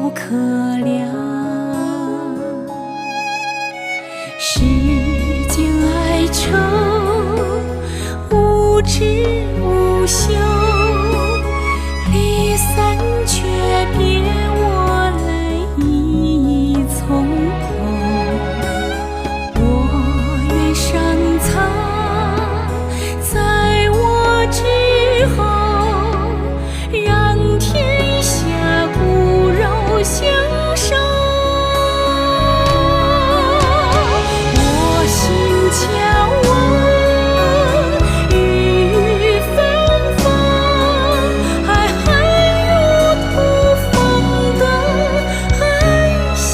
不可量。世间哀愁，无知无休，离散却别我泪已从头。我愿山藏在我之后，让天下骨肉相守。我心悄望雨纷纷，爱恨如土风的安详。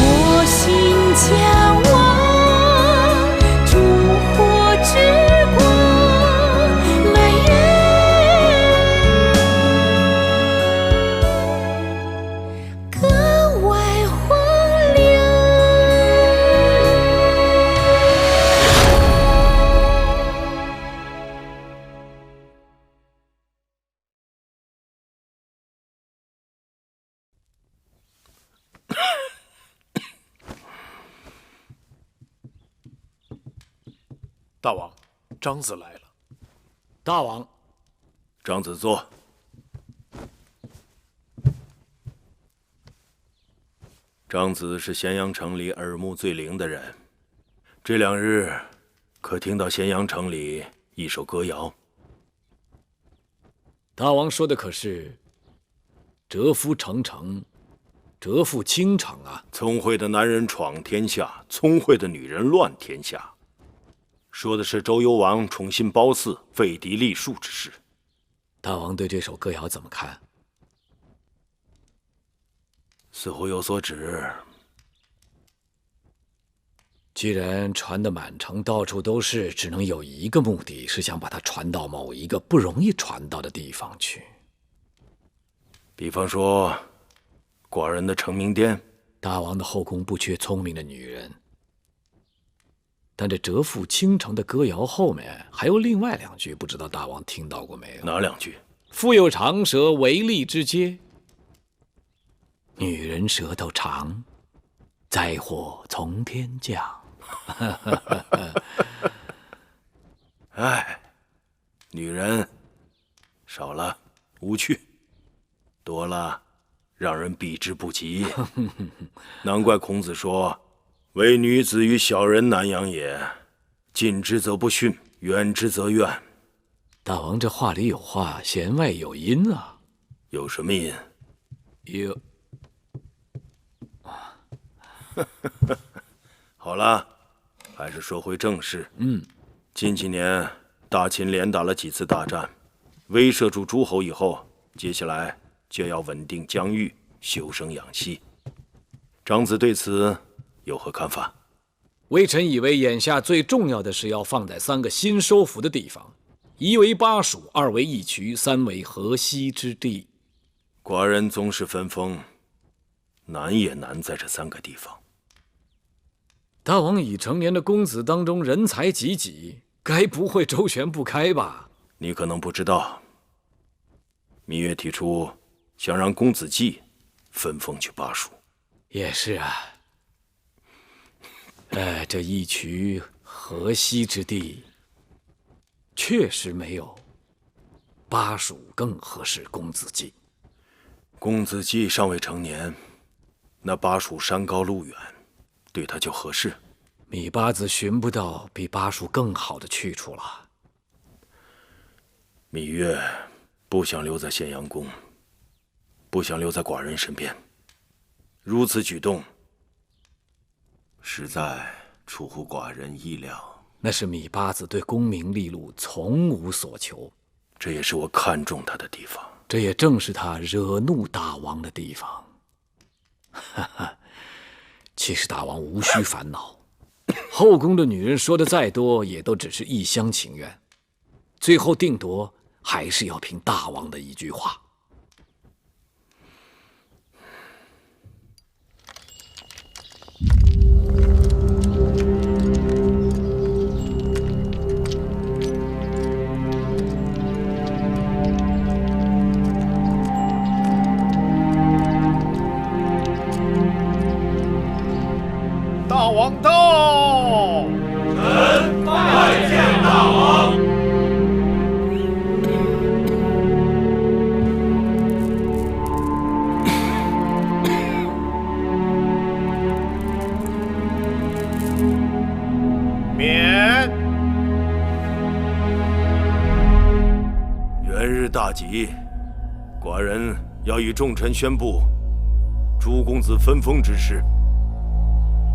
我心悄望烛火之光，美人格外荒凉。大王，张子来了。大王，张子坐。张子是咸阳城里耳目最灵的人，这2日可听到咸阳城里一首歌谣？大王说的可是蛰伏成城，蛰伏倾城啊？聪慧的男人闯天下，聪慧的女人乱天下。说的是周幽王宠信褒姒、废嫡立庶之事。大王对这首歌谣怎么看？似乎有所指。既然传得满城到处都是，只能有一个目的，是想把它传到某一个不容易传到的地方去。比方说，寡人的成名殿。大王的后宫不缺聪明的女人，但这蛰伏倾城的歌谣后面还有另外2句，不知道大王听到过没有？哪2句？腹有长舌，为利之阶。女人舌头长，灾祸从天降。哎，女人少了无趣，多了让人避之不及。难怪孔子说：“唯女子与小人难养也，近之则不逊，远之则怨。”大王这话里有话，弦外有音啊。有什么音？有。好了，还是说回正事。近几年大秦连打了几次大战，威慑住诸侯以后，接下来就要稳定疆域，休生养息。张子对此有何看法？微臣以为眼下最重要的是要放在3个新收服的地方，一为巴蜀，二为义渠，三为河西之地。寡人总是分封，难也难在这3个地方。大王已成年的公子当中人才济济，该不会周旋不开吧？你可能不知道，芈月提出想让公子季分封去巴蜀。也是啊。这义渠河西之地，确实没有巴蜀更合适公子季。公子季尚未成年，那巴蜀山高路远，对他就合适。芈八子寻不到比巴蜀更好的去处了。芈月不想留在咸阳宫，不想留在寡人身边，如此举动，实在出乎寡人意料。那是芈八子对功名利禄从无所求，这也是我看中他的地方。这也正是他惹怒大王的地方。其实大王无需烦恼，后宫的女人说的再多，也都只是一厢情愿，最后定夺还是要凭大王的一句话。大吉，寡人要与众臣宣布诸公子分封之事。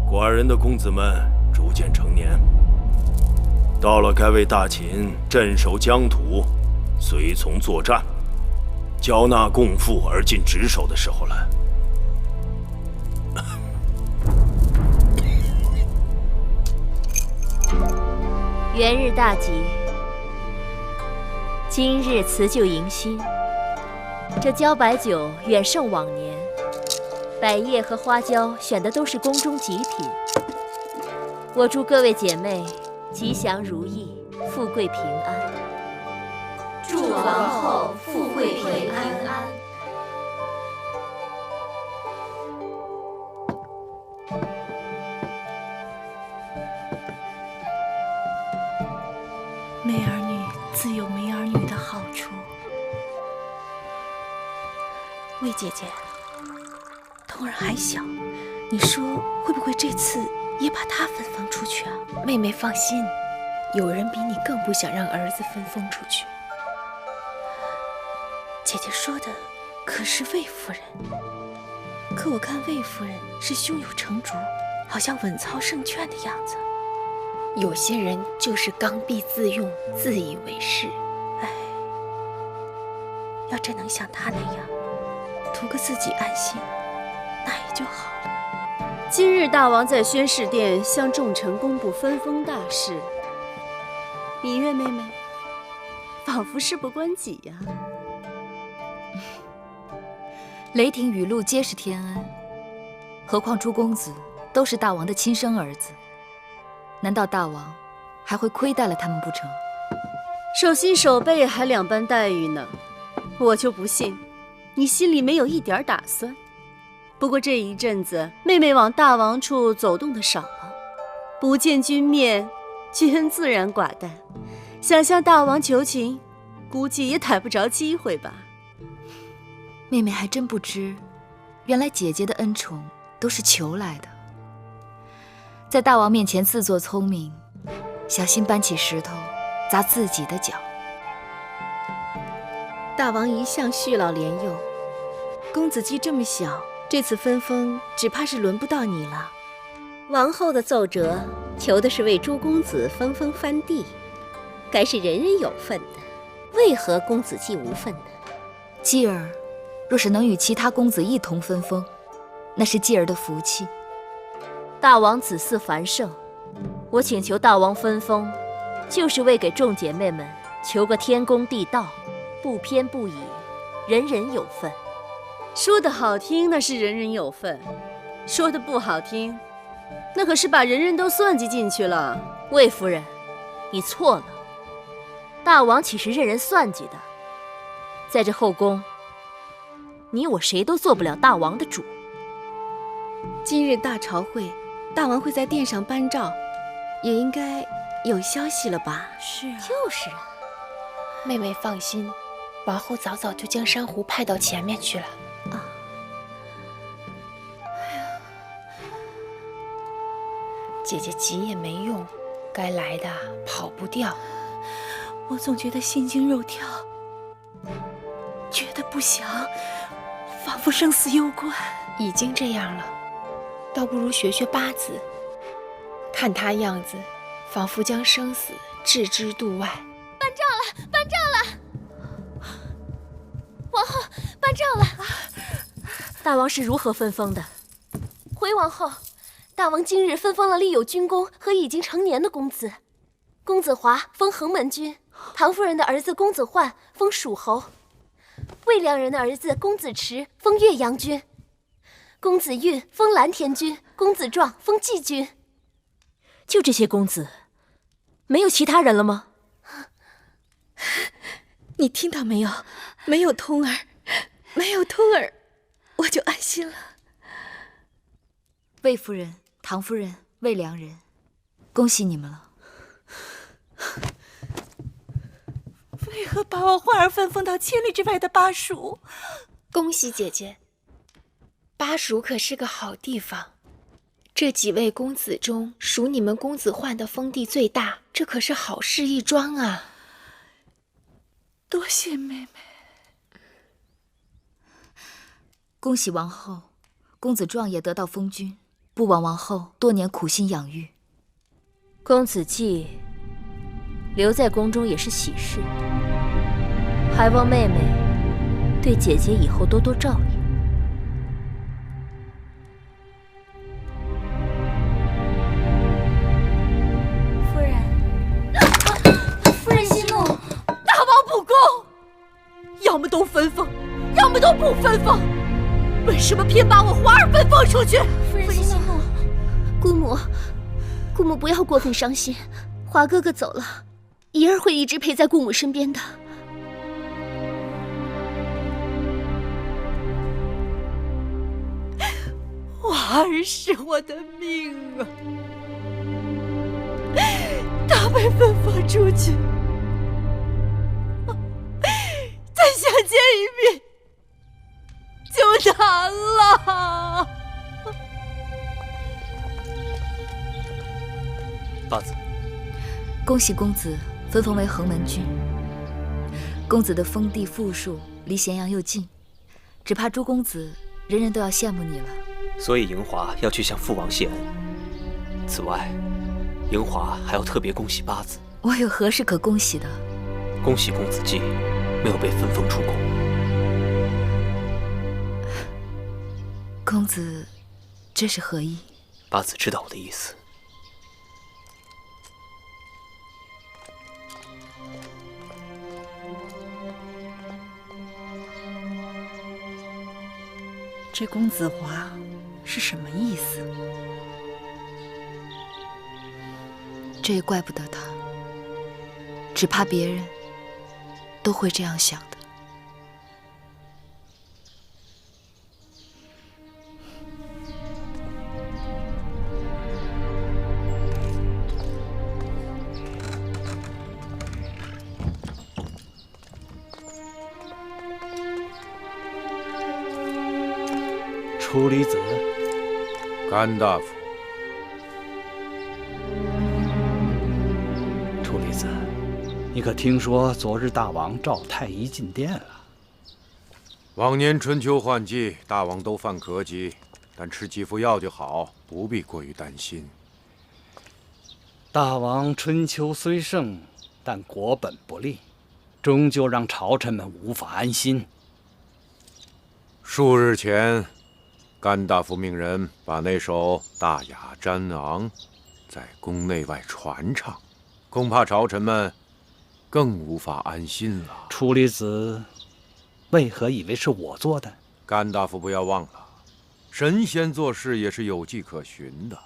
寡人的公子们逐渐成年，到了该为大秦镇守疆土、随从作战、缴纳贡赋而尽职守的时候了。元日大吉，今日辞旧迎新，这茭白酒远胜往年，百叶和花椒选的都是宫中极品。我祝各位姐妹吉祥如意，富贵平安。祝王后富贵平安。没儿女自有没儿女的好处。魏姐姐，童儿还小，你说会不会这次也把她分封出去啊？妹妹放心，有人比你更不想让儿子分封出去。姐姐说的可是魏夫人，可我看魏夫人是胸有成竹，好像稳操胜券的样子。有些人就是刚愎自用，自以为是。哎，要真能像她那样，图个自己安心，那也就好了。今日大王在宣誓殿向众臣公布分封大事，芈月妹妹仿佛事不关己呀。雷霆雨露皆是天恩，何况诸公子都是大王的亲生儿子，难道大王还会亏待了他们不成？手心手背还两般待遇呢，我就不信你心里没有一点打算。不过这一阵子妹妹往大王处走动的少了，不见君面，君自然寡淡，想向大王求情，估计也逮不着机会吧。妹妹还真不知，原来姐姐的恩宠都是求来的。在大王面前自作聪明，小心搬起石头砸自己的脚。大王一向恤老怜幼，公子既这么小，这次分封只怕是轮不到你了。王后的奏折求的是为诸公子分封藩地，该是人人有份的，为何公子既无份呢？继儿若是能与其他公子一同分封，那是继儿的福气。大王子嗣繁盛，我请求大王分封，就是为给众姐妹们求个天公地道，不偏不倚，人人有份。说得好听，那是人人有份；说得不好听，那可是把人人都算计进去了。魏夫人，你错了，大王岂是任人算计的？在这后宫，你我谁都做不了大王的主。今日大朝会，大王会在殿上颁诏，也应该有消息了吧？是啊，就是啊。妹妹放心，王后早早就将珊瑚派到前面去了。姐姐急也没用，该来的跑不掉。我总觉得心惊肉跳，觉得不祥，仿佛生死攸关。已经这样了，倒不如学学八字，看他样子，仿佛将生死置之度外。颁诏了，颁诏了！王后，颁诏了！大王是如何分封的？回王后，大王今日分封了立有军功和已经成年的公子。公子华封衡门君，唐夫人的儿子公子焕封蜀侯，魏良人的儿子公子池封岳阳君，公子运封蓝田君，公子壮封蓟君。就这些公子，没有其他人了吗？你听到没有？没有通儿，没有通儿，我就安心了。魏夫人、唐夫人、魏良人，恭喜你们了。为何把我焕儿分封到千里之外的巴蜀？恭喜姐姐，巴蜀可是个好地方。这几位公子中，属你们公子焕的封地最大，这可是好事一桩啊！多谢妹妹。恭喜王后，公子壮也得到封君，不枉王后多年苦心养育。公子季留在宫中也是喜事，还望妹妹对姐姐以后多多照应。夫人，夫人息怒！大王不公，要么都分封，要么都不分封，为什么偏把我华儿分封出去？夫人息怒！姑母不要过分伤心，华哥哥走了，怡儿会一直陪在姑母身边的。华儿是我的命啊，他被分封出去，再想见一面就难了。八子，恭喜公子分封为衡门君。公子的封地富庶，离咸阳又近，只怕诸公子人人都要羡慕你了。所以莹华要去向父王谢恩。此外，莹华还要特别恭喜八子。我有何事可恭喜的？恭喜公子季没有被分封出宫。公子这是何意？八子知道我的意思。这公子华是什么意思？这也怪不得他，只怕别人都会这样想的。楚离子，甘大夫。楚离子，你可听说昨日大王召太医进殿了？往年春秋换季，大王都犯咳疾，但吃几副药就好，不必过于担心。大王春秋虽盛，但国本不利，终究让朝臣们无法安心。数日前，甘大夫命人把那首《大雅瞻昂》在宫内外传唱，恐怕朝臣们更无法安心了。楚离子为何以为是我做的？甘大夫不要忘了，神仙做事也是有迹可循的。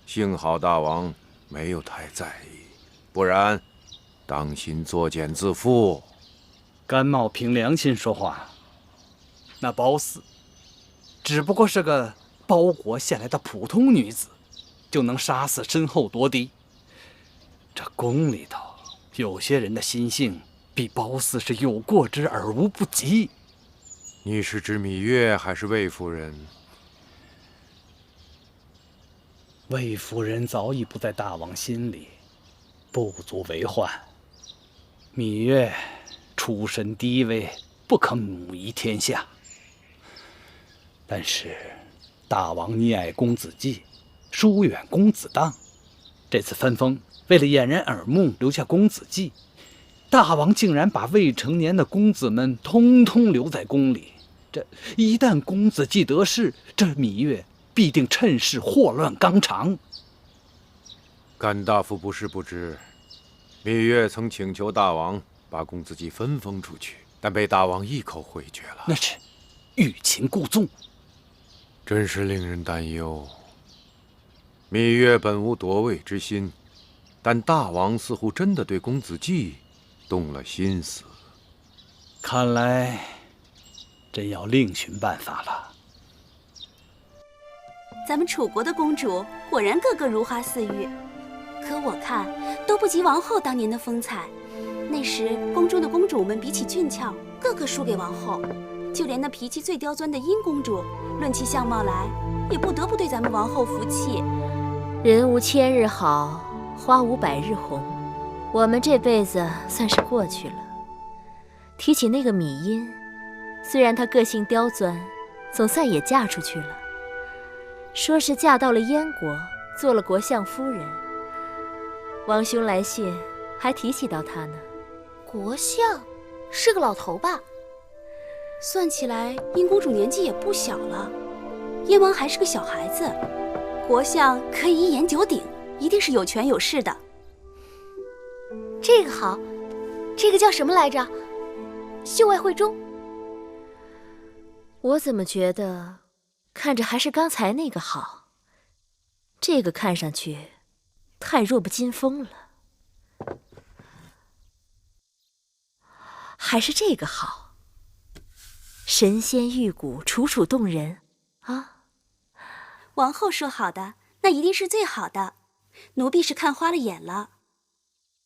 幸好大王没有太在意，不然当心作茧自缚。甘茂凭良心说话，那褒姒只不过是个包国献来的普通女子，就能杀死身后夺嫡。这宫里头有些人的心性比褒姒是有过之而无不及。你是指芈月还是魏夫人？魏夫人早已不在大王心里，不足为患。芈月出身低微，不可母仪天下。但是大王溺爱公子季，疏远公子当，这次分封为了掩人耳目，留下公子季，大王竟然把未成年的公子们通通留在宫里。这一旦公子季得势，这芈月必定趁势祸乱纲常。甘大夫不是不知，芈月曾请求大王把公子季分封出去，但被大王一口回绝了。那是欲擒故纵，真是令人担忧。芈月本无夺位之心，但大王似乎真的对公子季动了心思。看来真要另寻办法了。咱们楚国的公主果然个个如花似玉，可我看都不及王后当年的风采。那时宫中的公主们比起俊俏，个个输给王后，就连那脾气最刁钻的殷公主，论起相貌来，也不得不对咱们王后服气。人无千日好，花无百日红，我们这辈子算是过去了。提起那个芈殷，虽然她个性刁钻，总算也嫁出去了。说是嫁到了燕国，做了国相夫人。王兄来信还提起到她呢。国相是个老头吧？算起来，殷公主年纪也不小了，燕王还是个小孩子。国相可以一言九鼎，一定是有权有势的。这个好，这个叫什么来着？秀外慧中。我怎么觉得看着还是刚才那个好？这个看上去太弱不禁风了。还是这个好，神仙玉骨，楚楚动人啊！王后说好的，那一定是最好的。奴婢是看花了眼了。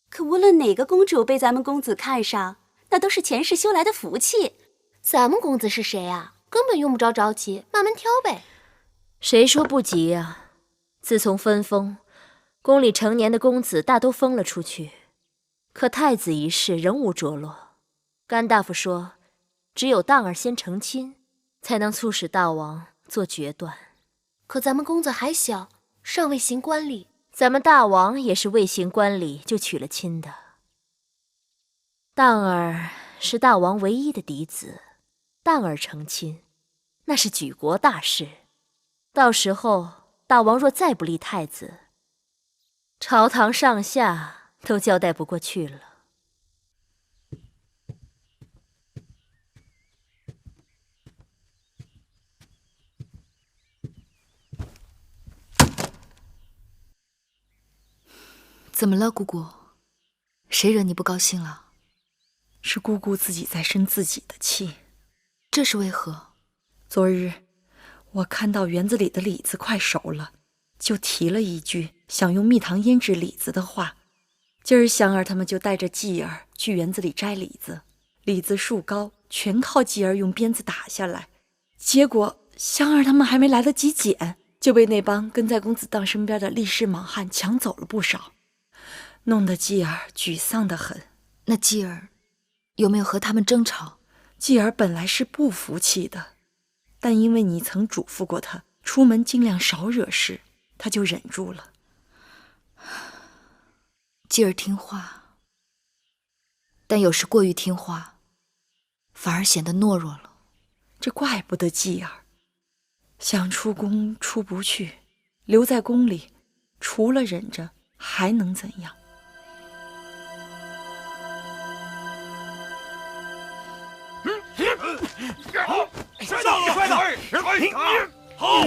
可无论哪个公主被咱们公子看上，那都是前世修来的福气。咱们公子是谁啊？根本用不着着急，慢慢挑呗。谁说不急啊？自从分封，宫里成年的公子大都封了出去，可太子一事仍无着落。甘大夫说，只有当儿先成亲，才能促使大王做决断。可咱们公子还小，尚未行冠礼。咱们大王也是未行冠礼就娶了亲的。当儿是大王唯一的嫡子，当儿成亲，那是举国大事。到时候大王若再不立太子，朝堂上下都交代不过去了。怎么了，姑姑？谁惹你不高兴了？是姑姑自己在生自己的气。这是为何？昨日我看到园子里的李子快熟了，就提了一句想用蜜糖腌制李子的话。今儿香儿他们就带着继儿去园子里摘李子，李子树高，全靠继儿用鞭子打下来。结果香儿他们还没来得及捡，就被那帮跟在公子当身边的力士莽汉抢走了不少，弄得继儿沮丧得很。那继儿有没有和他们争吵？继儿本来是不服气的，但因为你曾嘱咐过他，出门尽量少惹事，他就忍住了。继儿听话，但有时过于听话，反而显得懦弱了。这怪不得继儿，想出宫出不去，留在宫里，除了忍着，还能怎样？摔倒了，摔倒！好！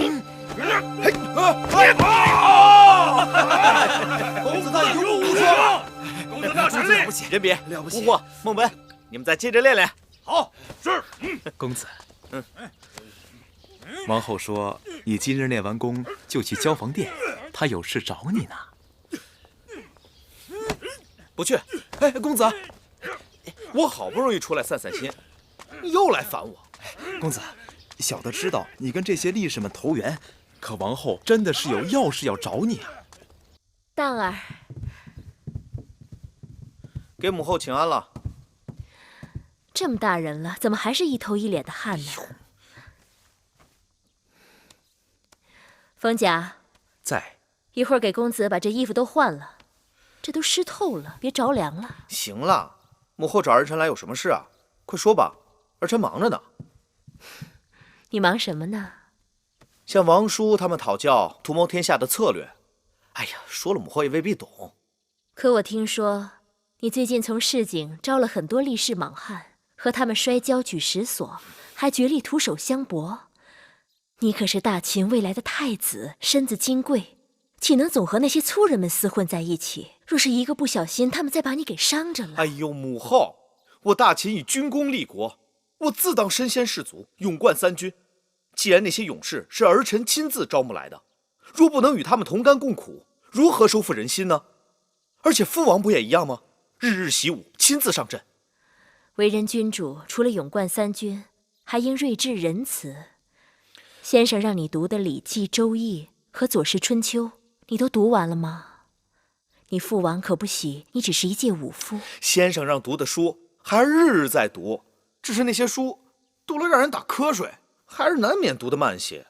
公子他勇武无双，公子大神力！人比了不起！吴霍、孟本，你们再接着练练。好，是。公子，王后说你今日练完功就去交房殿，她有事找你呢。不去。哎，公子，我好不容易出来散散心，你又来烦我。公子，小的知道你跟这些力士们投缘，可王后真的是有要事要找你啊。当儿，给母后请安了。这么大人了，怎么还是一头一脸的汗呢？冯甲在。一会儿给公子把这衣服都换了，这都湿透了，别着凉了。行了，母后找儿臣来有什么事啊？快说吧，儿臣忙着呢。你忙什么呢？向王叔他们讨教图谋天下的策略。哎呀，说了母后也未必懂。可我听说你最近从市井招了很多力士莽汉，和他们摔跤举石锁，还决力徒手相搏。你可是大秦未来的太子，身子金贵，岂能总和那些粗人们厮混在一起？若是一个不小心，他们再把你给伤着了。哎呦，母后，我大秦以军功立国，我自当身先士卒，勇冠三军。既然那些勇士是儿臣亲自招募来的，若不能与他们同甘共苦，如何收复人心呢？而且父王不也一样吗？日日习武，亲自上阵。为人君主，除了勇冠三军，还应睿智仁慈。先生让你读的《礼记》《周易》和《左氏春秋》，你都读完了吗？你父王可不喜你只是一介武夫。先生让读的书，孩儿日日在读，只是那些书读了让人打瞌睡，还是难免读得慢些。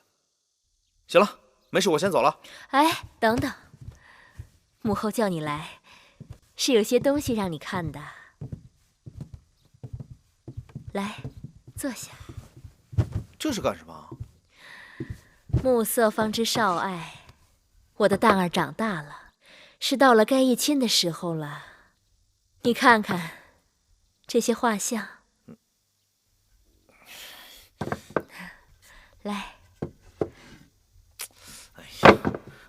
行了，没事，我先走了。哎，等等，母后叫你来，是有些东西让你看的。来，坐下。这是干什么？暮色方知少爱，我的蛋儿长大了，是到了该议亲的时候了。你看看这些画像，来。哎呀，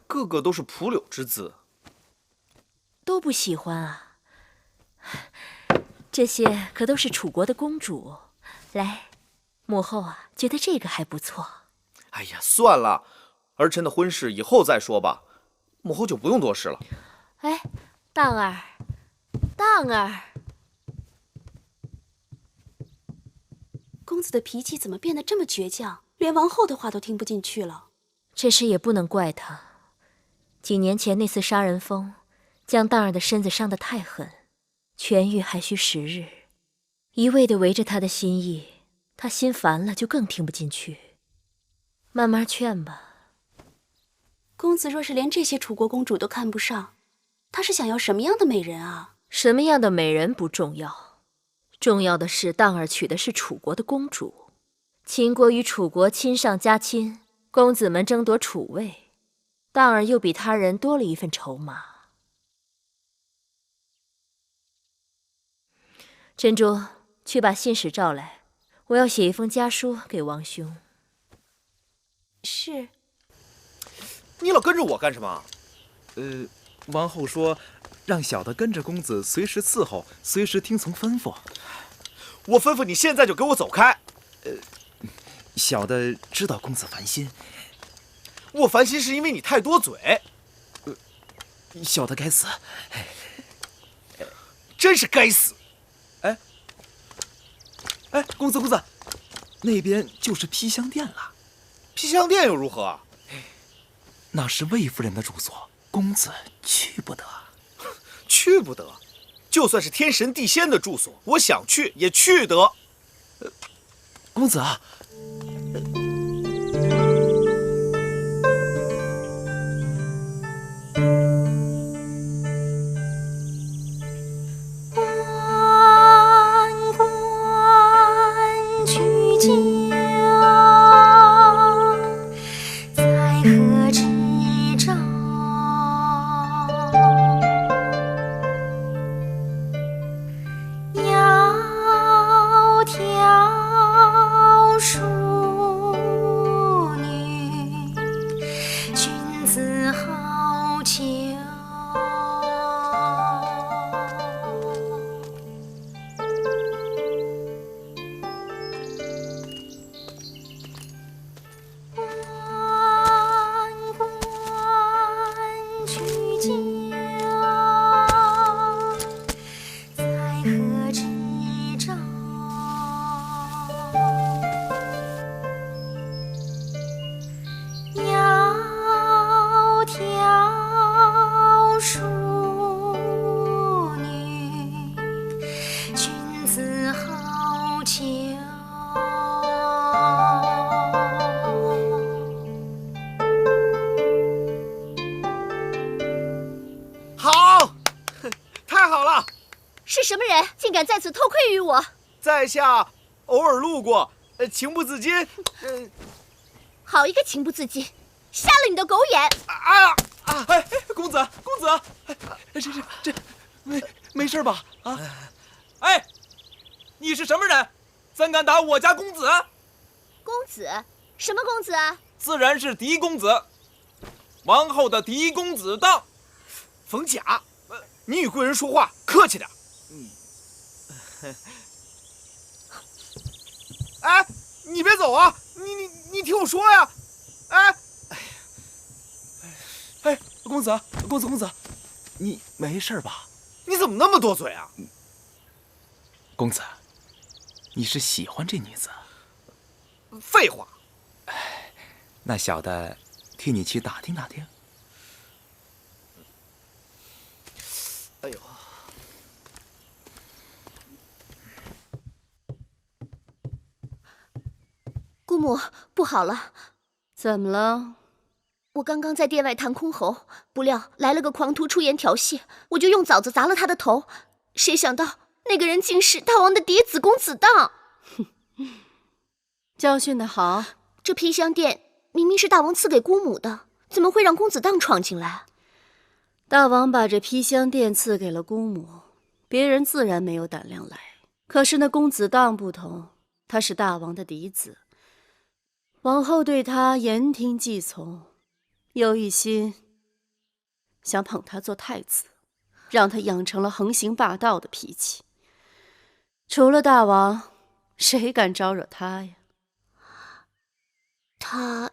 个个都是蒲柳之姿，都不喜欢啊。这些可都是楚国的公主。来，母后啊，觉得这个还不错。哎呀，算了，儿臣的婚事以后再说吧，母后就不用多事了。哎，荡儿，荡儿，公子的脾气怎么变得这么倔强，连王后的话都听不进去了？这事也不能怪他。几年前那次杀人风，将荡儿的身子伤得太狠，痊愈还需时日。一味地围着他的心意，他心烦了就更听不进去。慢慢劝吧。公子若是连这些楚国公主都看不上，他是想要什么样的美人啊？什么样的美人不重要，重要的是荡儿娶的是楚国的公主。秦国与楚国亲上加亲，公子们争夺楚位，荡儿又比他人多了一份筹码。珍珠，去把信使召来，我要写一封家书给王兄。是。你老跟着我干什么？王后说，让小的跟着公子，随时伺候，随时听从吩咐。我吩咐你现在就给我走开。小的知道公子烦心。我烦心是因为你太多嘴。小的该死。真是该死。哎，公子，那边就是披香殿了。披香殿又如何？那是魏夫人的住所，公子去不得。去不得？就算是天神地仙的住所，我想去也去得。公子啊。是什么人，竟敢在此偷窥于我？在下偶尔路过，情不自禁。好一个情不自禁，瞎了你的狗眼！哎，公子，这没事吧？啊！哎，你是什么人？怎敢打我家公子？公子？什么公子啊？自然是嫡公子，王后的嫡公子当。冯甲，你与贵人说话客气点。哎，你别走啊！你听我说呀！哎，公子，你没事吧？你怎么那么多嘴啊？公子，你是喜欢这女子？废话。那小的替你去打听打听。哎呦！母，不好了！怎么了？我刚刚在殿外弹箜篌，不料来了个狂徒出言调戏，我就用枣子砸了他的头。谁想到那个人竟是大王的嫡子公子荡！教训得好。这披香殿明明是大王赐给姑母的，怎么会让公子荡闯进来？大王把这披香殿赐给了姑母，别人自然没有胆量来。可是那公子荡不同，他是大王的嫡子，王后对他言听计从，有一心想捧他做太子，让他养成了横行霸道的脾气。除了大王，谁敢招惹他呀？他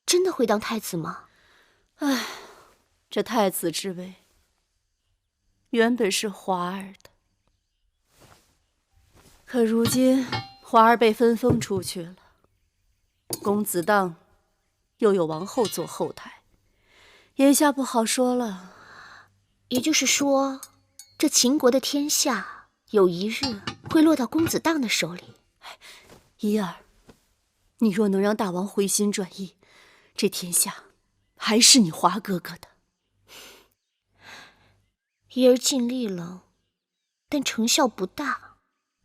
真的会当太子吗？唉，这太子之位原本是华儿的，可如今华儿被分封出去了，公子荡又有王后做后台，眼下不好说了。也就是说，这秦国的天下有一日会落到公子荡的手里。怡儿，你若能让大王回心转意，这天下还是你华哥哥的。怡儿尽力了，但成效不大。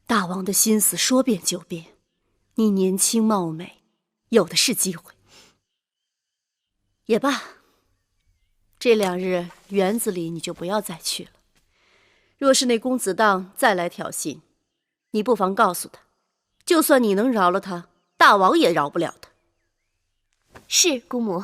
大王的心思说变就变，你年轻貌美，有的是机会。也罢，这2日园子里你就不要再去了。若是那公子荡再来挑衅，你不妨告诉他，就算你能饶了他，大王也饶不了他。是，姑母。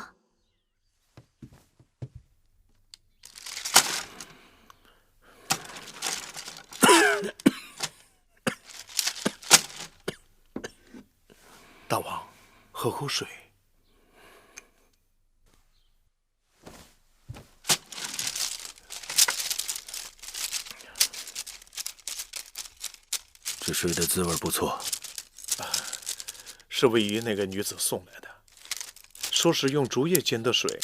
大王，喝口水。这水的滋味不错。是位于那个女子送来的，说是用竹叶煎的水，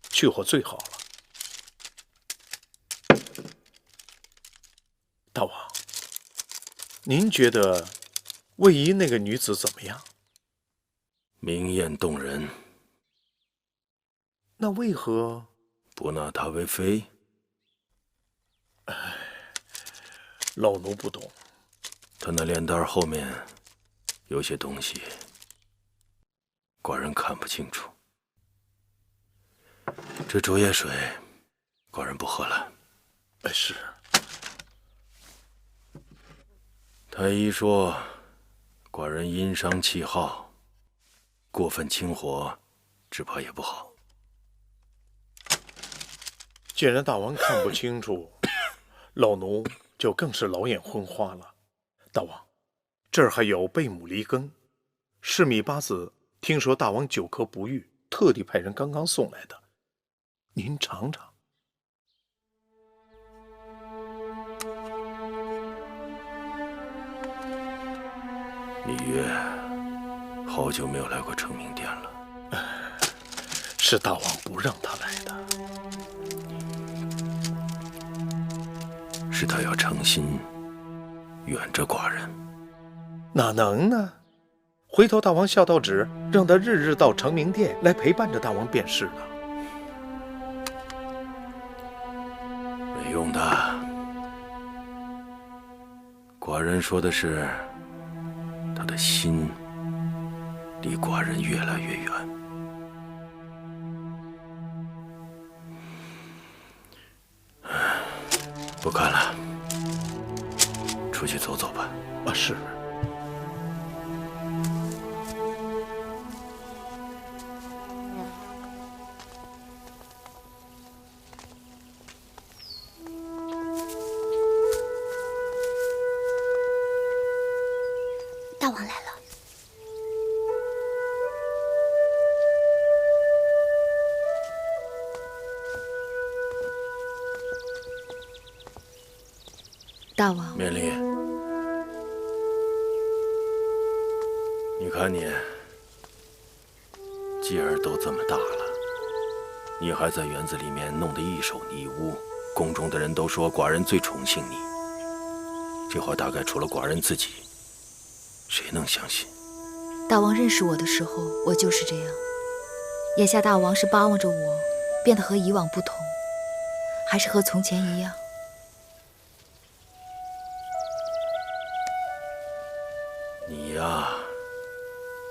去火最好了。大王，您觉得位于那个女子怎么样？明艳动人。那为何不纳她为妃？老奴不懂。她那脸蛋后面有些东西，寡人看不清楚。这竹叶水，寡人不喝了。是。太医说，寡人阴伤气耗，过分清火，只怕也不好。既然大王看不清楚，老奴就更是老眼昏花了。大王，这儿还有贝母梨羹，是米八子听说大王久咳不愈，特地派人刚刚送来的，您尝尝。芈月，好久没有来过成明殿了。是大王不让他来的。是他要诚心远着寡人。哪能呢？回头大王下道旨，让他日日到成明殿来陪伴着大王便是了。没用的。寡人说的是，他的心离寡人越来越远。不看了，出去走走吧。是。大王来了。大王，免礼。你看你，继儿都这么大了，你还在园子里面弄得一手泥污，宫中的人都说寡人最宠幸你。这话大概除了寡人自己，谁能相信？大王认识我的时候，我就是这样。眼下大王是巴望着我变得和以往不同，还是和从前一样？你呀，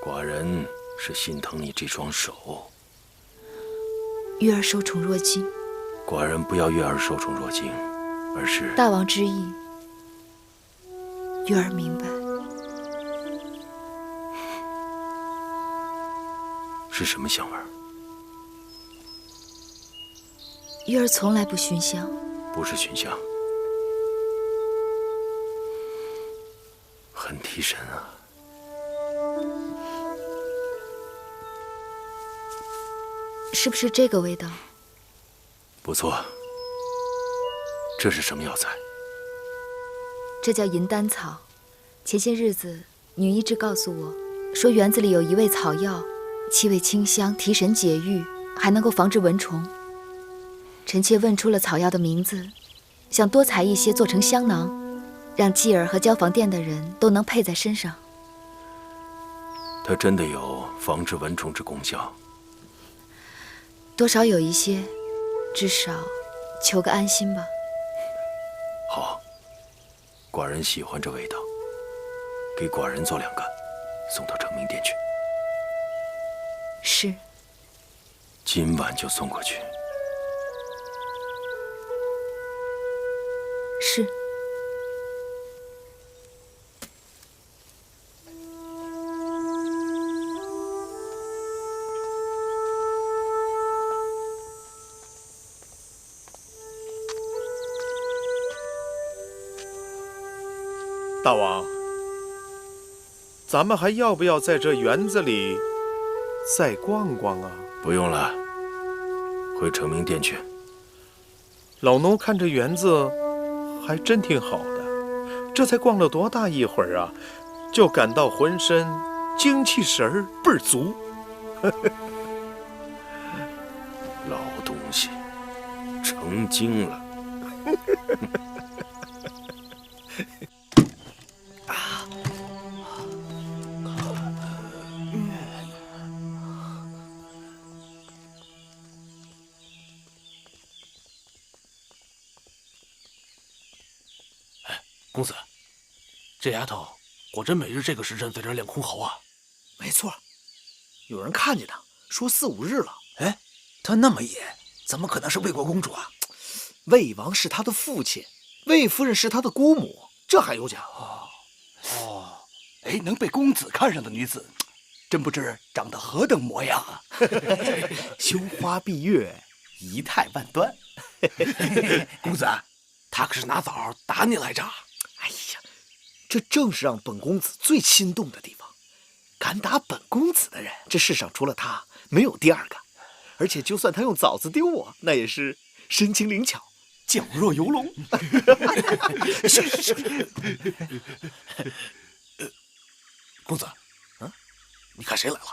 寡人是心疼你这双手。玉儿受宠若惊。寡人不要玉儿受宠若惊，而是大王之意，玉儿明白。是什么香味？玉儿从来不熏香。不是熏香，很提神啊。是不是这个味道？不错。这是什么药材？这叫银丹草。前些日子，女医治告诉我，说园子里有一味草药，气味清香，提神解郁，还能够防治蚊虫。臣妾问出了草药的名字，想多采一些做成香囊，让继儿和交房店的人都能配在身上。它真的有防治蚊虫之功效？多少有一些，至少求个安心吧。好，寡人喜欢这味道，给寡人做2个，送到成明殿去。是。今晚就送过去。是。大王，咱们还要不要在这园子里再逛逛啊？不用了，回成明殿去。老奴看这园子还真挺好的，这才逛了多大一会儿啊，就感到浑身精气神儿倍儿足。老东西，成精了。公子，这丫头果真每日这个时辰在这练箜篌啊？没错，有人看见她，说4、5日了。哎，她那么野，怎么可能是魏国公主啊？魏王是她的父亲，魏夫人是她的姑母，这还有讲？哦，哎，能被公子看上的女子，真不知长得何等模样啊！羞花闭月，仪态万端。公子，她可是拿枣打你来着。哎呀，这正是让本公子最心动的地方。敢打本公子的人，这世上除了他，没有第二个。而且就算他用枣子丢我，那也是身轻灵巧，矫若游龙。公子，你看谁来了？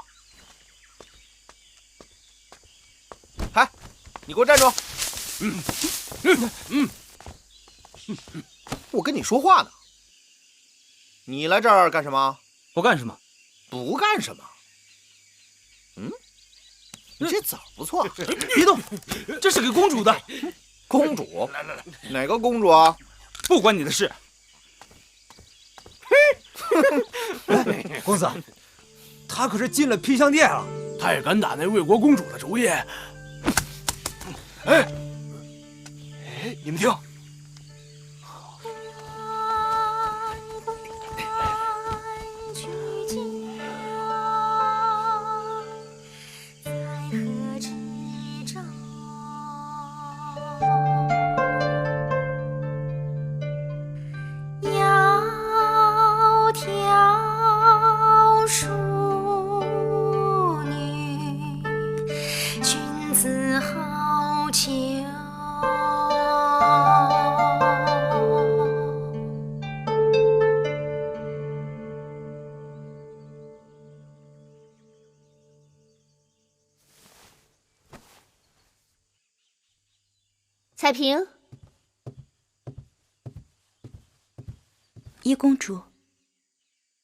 嗨，你给我站住！我跟你说话呢。你来这儿干什么？不干什么。不干什么？你这枣不错，别动，这是给公主的。公主？来，哪个公主啊？不关你的事。公子，他可是进了披香殿啊！他也敢打那魏国公主的主意？哎，你们听。彩萍，一公主，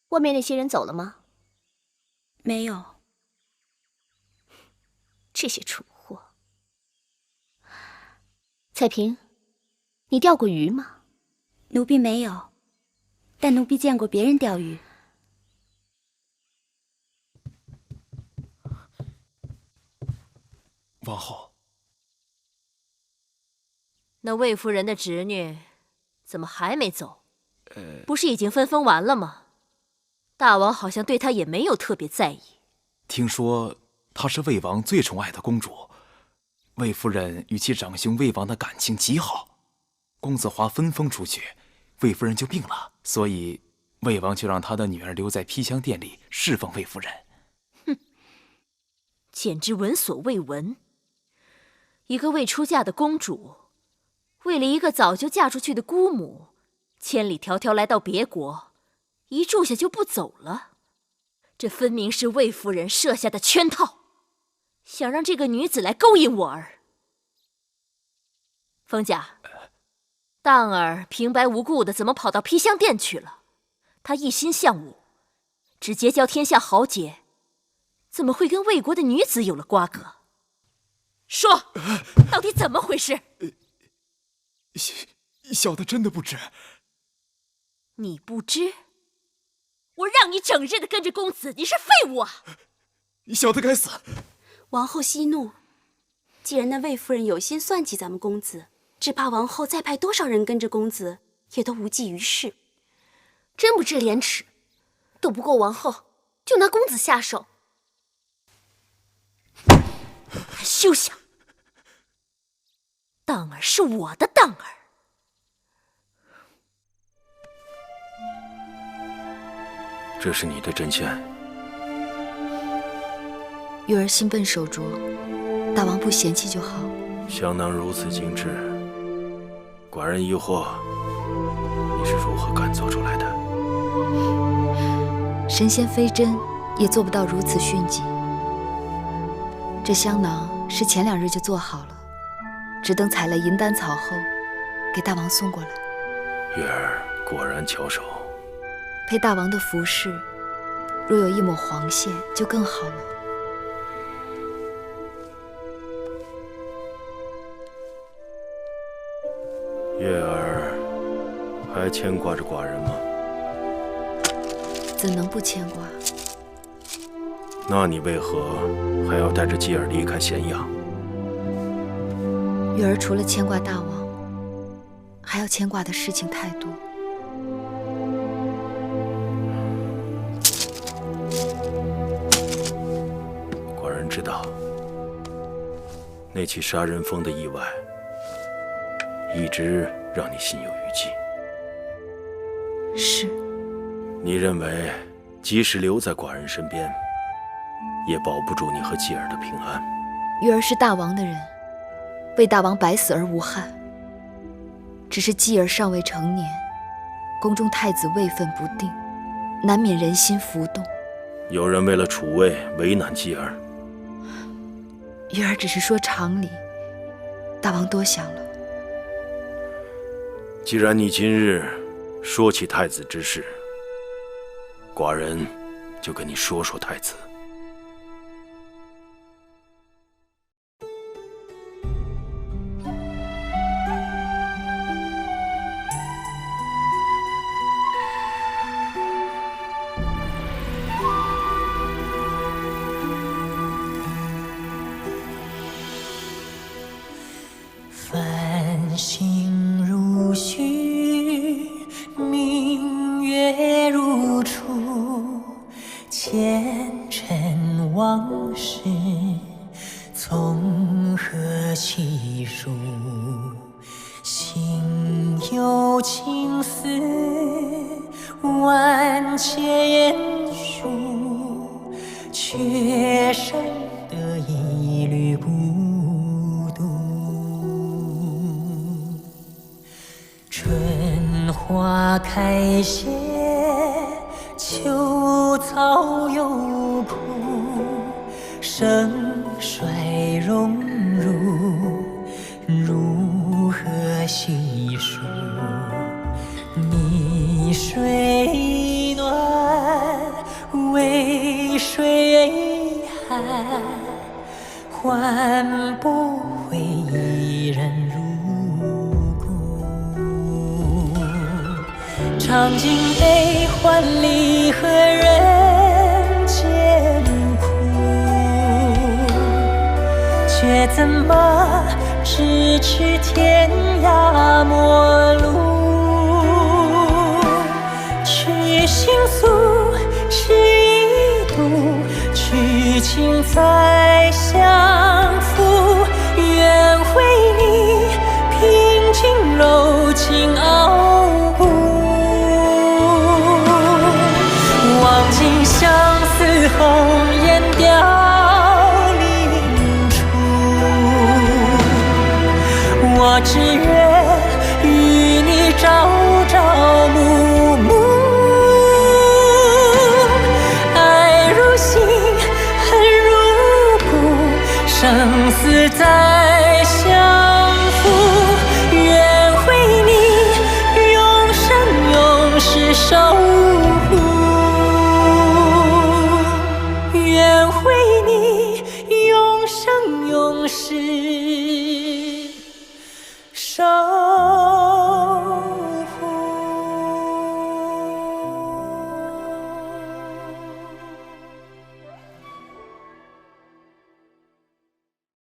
外面那些人走了吗？没有。这些蠢货。彩萍，你钓过鱼吗？奴婢没有，但奴婢见过别人钓鱼。王后，那魏夫人的侄女怎么还没走？不是已经分封完了吗？大王好像对她也没有特别在意。听说她是魏王最宠爱的公主，魏夫人与其长兄魏王的感情极好。公子华分封出去，魏夫人就病了，所以魏王就让他的女儿留在披香殿里侍奉魏夫人。哼，简直闻所未闻。一个未出嫁的公主，为了一个早就嫁出去的姑母，千里迢迢来到别国，一住下就不走了。这分明是魏夫人设下的圈套，想让这个女子来勾引我儿。封家，荡儿平白无故的怎么跑到披香殿去了？她一心向武，只结交天下豪杰，怎么会跟魏国的女子有了瓜葛？说，到底怎么回事？小的真的不知。你不知？我让你整日的跟着公子，你是废物啊！小的该死。王后息怒，既然那魏夫人有心算计咱们公子，只怕王后再派多少人跟着公子，也都无济于事。真不知廉耻，斗不过王后，就拿公子下手。休想！荡儿是我的荡儿。这是你的针线。玉儿心笨手拙，大王不嫌弃就好。香囊如此精致，寡人疑惑你是如何赶做出来的？神仙飞针也做不到如此迅疾。这香囊是前2日就做好了，只等采了银丹草后，给大王送过来。月儿果然巧手。配大王的服饰，若有一抹黄线，就更好了。月儿还牵挂着寡人吗？怎能不牵挂？那你为何还要带着继儿离开咸阳？月儿除了牵挂大王，还要牵挂的事情太多。寡人知道，那起杀人蜂的意外，一直让你心有余悸。是。你认为，即使留在寡人身边，也保不住你和继儿的平安。月儿是大王的人，为大王百死而无憾。只是继儿尚未成年，宫中太子位分不定，难免人心浮动。有人为了储位为难继儿。月儿只是说常理，大王多想了。既然你今日说起太子之事，寡人就跟你说说太子。繁星如许，明月如初，前尘往事从何起数？心有情丝万千书，却生得一缕孤独。春花开谢，秋草又枯，盛衰荣辱，如何细数？泥水暖，为为水海，换不回一人入骨。尝尽悲欢离合人间苦，却怎么咫尺天涯陌路？去心诉，是一度，去情再相负。愿为你平静柔情傲骨，望尽相思红颜凋零处。我只愿与你朝朝暮暮，爱如心，恨如骨，生死再相负。愿为你永生永世守护，愿为你永生永世